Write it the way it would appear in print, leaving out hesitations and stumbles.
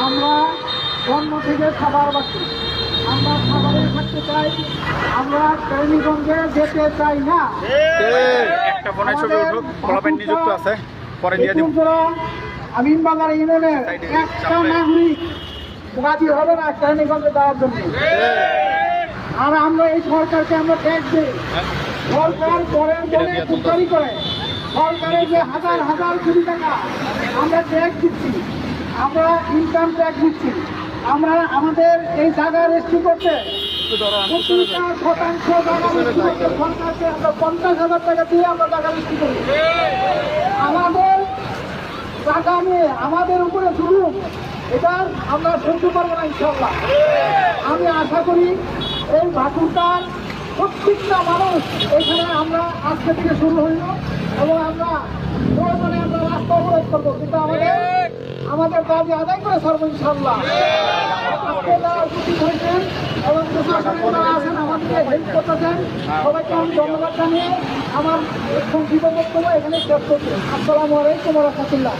আমরা জন্ম থেকে খাবার বাকি, আমরা খাবারে থাকতে চাই, আমরা কেরানীগঞ্জে যেতে চাই না। একটা ফোনে ছবি উঠুক, ফলাফল নিযুক্ত আছে, পরে দিয়ে দিব। আমিনবাজার ইউনিয়নের একটা নাগরিক রাজি হবে না কেরানীগঞ্জে যাওয়ার জন্য। আর আমরা এই সরকারকে আমরা ট্যাক্স দিই, সরকার করেন বলে উদ্ধারি করে, সরকারের যে হাজার হাজার কোটি টাকা আমরা ট্যাক্স দিচ্ছি, আমরা ইনকাম ট্যাক্স দিচ্ছি, আমরা আমাদের এই জায়গা রেজিস্ট্রি করতে 50% জায়গা রেজিস্ট্রি করতে সরকারকে আমরা 50,000 টাকা দিয়ে আমরা জায়গা রেজিস্ট্রি করি। আমাদের টাকা নিয়ে আমাদের উপরে শুরু, এটা আমরা সহ্য করবো না ইনশাল্লাহ। আমি আশা করি এই ভাটুরটার প্রত্যেকটা মানুষ এখানে আমরা আজকে থেকে শুরু হইল এবং আমরা প্রয়োজনে আমরা রাস্তা অবরোধ করবো, কিন্তু আমাদের দাবি আদায় করে সর্ব ইনশাল্লাহ। আজকে যারা উপস্থিত হয়েছেন এবং প্রশাসনে যারা আছেন আমাদেরকে হেল্প করতেছেন, সবাইকে আমি ধন্যবাদ জানিয়ে আমার সংক্ষিপ্ত বক্তব্য এখানে শেষ করছি। আসসালামু আলাইকুম ওয়া রাহমাতুল্লাহ।